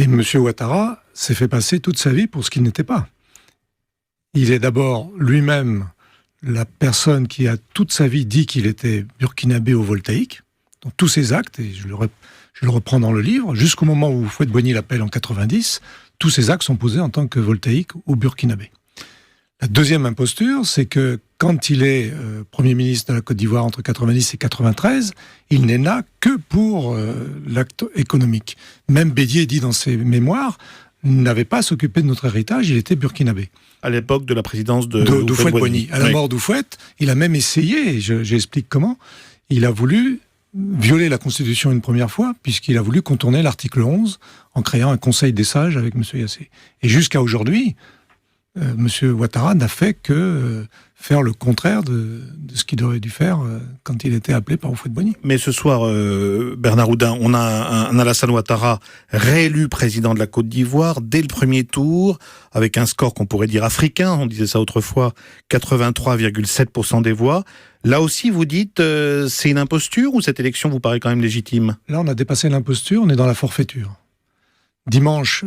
Et M. Ouattara s'est fait passer toute sa vie pour ce qu'il n'était pas. Il est d'abord lui-même la personne qui a toute sa vie dit qu'il était burkinabé au voltaïque, dans tous ses actes, et je le reprends dans le livre, jusqu'au moment où Houphouët-Boigny l'appelle en 90, tous ses actes sont posés en tant que voltaïque ou burkinabé. La deuxième imposture, c'est que quand il est Premier ministre de la Côte d'Ivoire entre 90 et 93, il n'est là que pour l'acte économique. Même Bédier dit dans ses mémoires, il n'avait pas à s'occuper de notre héritage, il était burkinabé. À l'époque de la présidence de Houphouët-Boigny. À la mort d'Houphouët, il a même essayé, et j'explique comment, il a voulu violer la Constitution une première fois, puisqu'il a voulu contourner l'article 11 en créant un conseil des sages avec M. Yassé. Et jusqu'à aujourd'hui, M. Ouattara n'a fait que faire le contraire de ce qu'il aurait dû faire quand il était appelé par Houphouët-Boigny. Mais ce soir, Bernard Oudin, on a un Alassane Ouattara réélu président de la Côte d'Ivoire dès le premier tour, avec un score qu'on pourrait dire africain, on disait ça autrefois, 83,7% des voix. Là aussi, vous dites, c'est une imposture ou cette élection vous paraît quand même légitime ? Là, on a dépassé l'imposture, on est dans la forfaiture. Dimanche,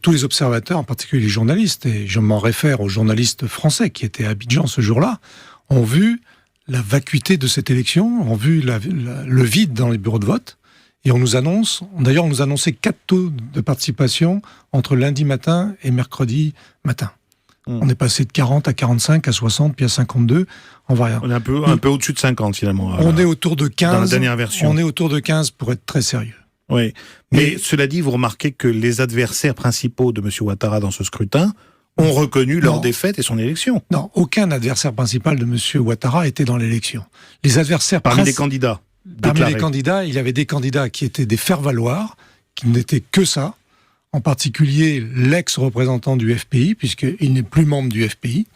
tous les observateurs, en particulier les journalistes, et je m'en réfère aux journalistes français qui étaient à Abidjan ce jour-là, ont vu la vacuité de cette élection, ont vu le vide dans les bureaux de vote, et on nous annonçait 4 taux de participation entre lundi matin et mercredi matin. On est passé de 40 à 45, à 60, puis à 52, en variant. On est un peu au-dessus de 50 finalement. On est autour de 15. Dans la dernière version. On est autour de 15 pour être très sérieux. Oui, mais cela dit, vous remarquez que les adversaires principaux de M. Ouattara dans ce scrutin ont reconnu leur défaite et son élection. Non, aucun adversaire principal de M. Ouattara était dans l'élection. Les adversaires Parmi les candidats. Parmi les candidats, il y avait des candidats qui étaient des faire-valoir, qui n'étaient que ça, en particulier l'ex-représentant du FPI, puisqu'il n'est plus membre du FPI.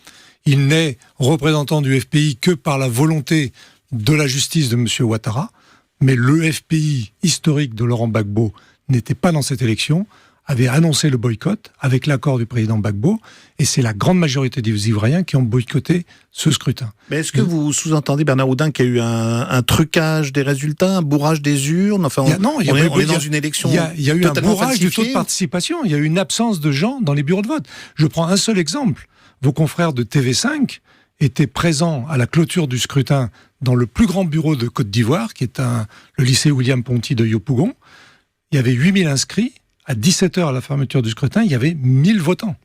Il n'est représentant du FPI que par la volonté de la justice de M. Ouattara. Mais le FPI historique de Laurent Gbagbo n'était pas dans cette élection, avait annoncé le boycott avec l'accord du président Gbagbo, et c'est la grande majorité des Ivoiriens qui ont boycotté ce scrutin. Mais est-ce que vous sous-entendez, Bernard Oudin, qu'il y a eu un trucage des résultats, un bourrage des urnes ? Enfin, on est dans une élection. Il y a eu un bourrage du taux de participation, il y a eu une absence de gens dans les bureaux de vote. Je prends un seul exemple. Vos confrères de TV5 étaient présents à la clôture du scrutin dans le plus grand bureau de Côte d'Ivoire, qui est le lycée William Ponty de Yopougon. Il y avait 8000 inscrits. À 17h à la fermeture du scrutin, il y avait 1000 votants.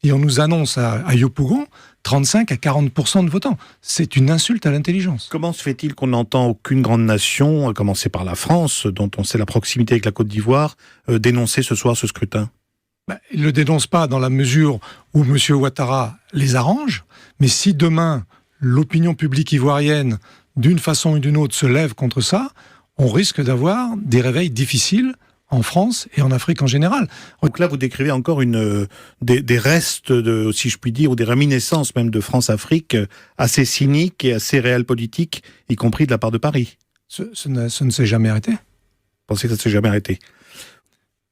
Et on nous annonce à Yopougon 35 à 40% de votants. C'est une insulte à l'intelligence. Comment se fait-il qu'on n'entend aucune grande nation, à commencer par la France, dont on sait la proximité avec la Côte d'Ivoire, dénoncer ce soir ce scrutin ? Il ne le dénonce pas dans la mesure où M. Ouattara les arrange, mais si demain l'opinion publique ivoirienne, d'une façon ou d'une autre, se lève contre ça, on risque d'avoir des réveils difficiles en France et en Afrique en général. Donc là, vous décrivez encore des restes, si je puis dire, ou des réminiscences même de France-Afrique assez cyniques et assez réelles politiques, y compris de la part de Paris. Ce ne s'est jamais arrêté. Vous pensez que ça ne s'est jamais arrêté ?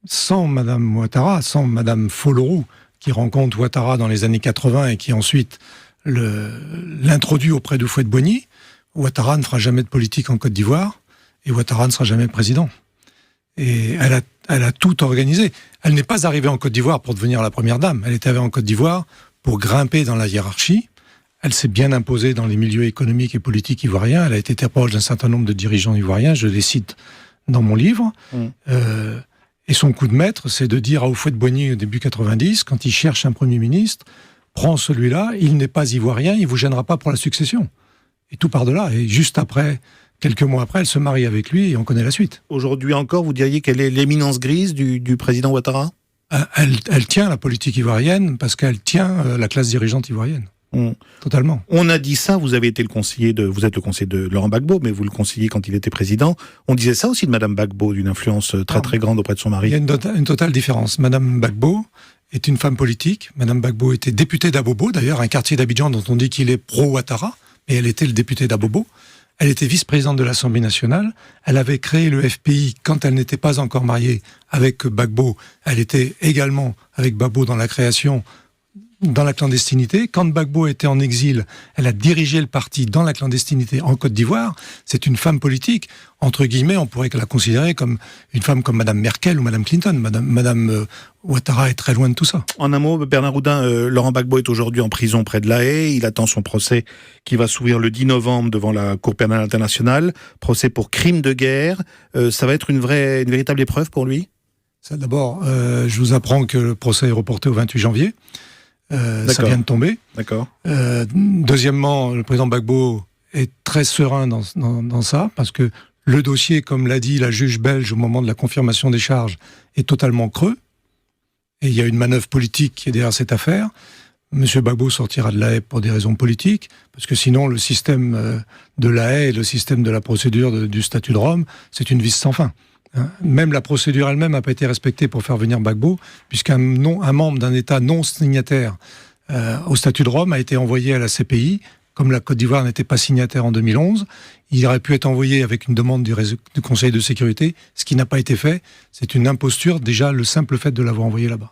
Sans Mme Ouattara, sans Mme Folorou, qui rencontre Ouattara dans les années 80 et qui ensuite l'introduit auprès de Houphouët-Boigny, Ouattara ne fera jamais de politique en Côte d'Ivoire et Ouattara ne sera jamais président. Et elle a tout organisé. Elle n'est pas arrivée en Côte d'Ivoire pour devenir la première dame. Elle est arrivée en Côte d'Ivoire pour grimper dans la hiérarchie. Elle s'est bien imposée dans les milieux économiques et politiques ivoiriens. Elle a été très proche d'un certain nombre de dirigeants ivoiriens. Je les cite dans mon livre. Et son coup de maître, c'est de dire à Houphouët-Boigny au début 90, quand il cherche un Premier ministre, prends celui-là, il n'est pas ivoirien, il ne vous gênera pas pour la succession. Et tout part de là. Et juste après, quelques mois après, elle se marie avec lui et on connaît la suite. Aujourd'hui encore, vous diriez quelle est l'éminence grise du président Ouattara ? Elle tient la politique ivoirienne parce qu'elle tient la classe dirigeante ivoirienne. Totalement. On a dit ça, vous êtes le conseiller de Laurent Gbagbo, mais vous le conseillez quand il était président. On disait ça aussi de Madame Gbagbo, d'une influence très grande auprès de son mari. Il y a une totale différence. Madame Gbagbo est une femme politique. Madame Gbagbo était députée d'Abobo, d'ailleurs un quartier d'Abidjan dont on dit qu'il est pro-Ouattara, mais elle était le député d'Abobo. Elle était vice-présidente de l'Assemblée nationale. Elle avait créé le FPI quand elle n'était pas encore mariée avec Gbagbo. Elle était également avec Gbagbo dans la création dans la clandestinité. Quand Gbagbo était en exil, elle a dirigé le parti dans la clandestinité en Côte d'Ivoire. C'est une femme politique. Entre guillemets, on pourrait la considérer comme une femme comme Madame Merkel ou Madame Clinton. Madame Ouattara est très loin de tout ça. En un mot, Bernard Oudin, Laurent Gbagbo est aujourd'hui en prison près de La Haye. Il attend son procès qui va s'ouvrir le 10 novembre devant la Cour pénale internationale. Procès pour crime de guerre. Ça va être une véritable épreuve pour lui ? D'abord, je vous apprends que le procès est reporté au 28 janvier. Ça vient de tomber. D'accord. Deuxièmement, le président Gbagbo est très serein dans ça, parce que le dossier, comme l'a dit la juge belge au moment de la confirmation des charges, est totalement creux. Et il y a une manœuvre politique qui est derrière cette affaire. Monsieur Gbagbo sortira de La Haye pour des raisons politiques, parce que sinon le système de La Haye et le système de la procédure du statut de Rome, c'est une vis sans fin. Même la procédure elle-même n'a pas été respectée pour faire venir Gbagbo, puisqu'un membre d'un État non signataire au statut de Rome a été envoyé à la CPI. Comme la Côte d'Ivoire n'était pas signataire en 2011, il aurait pu être envoyé avec une demande du Conseil de sécurité, ce qui n'a pas été fait. C'est une imposture, déjà, le simple fait de l'avoir envoyé là-bas.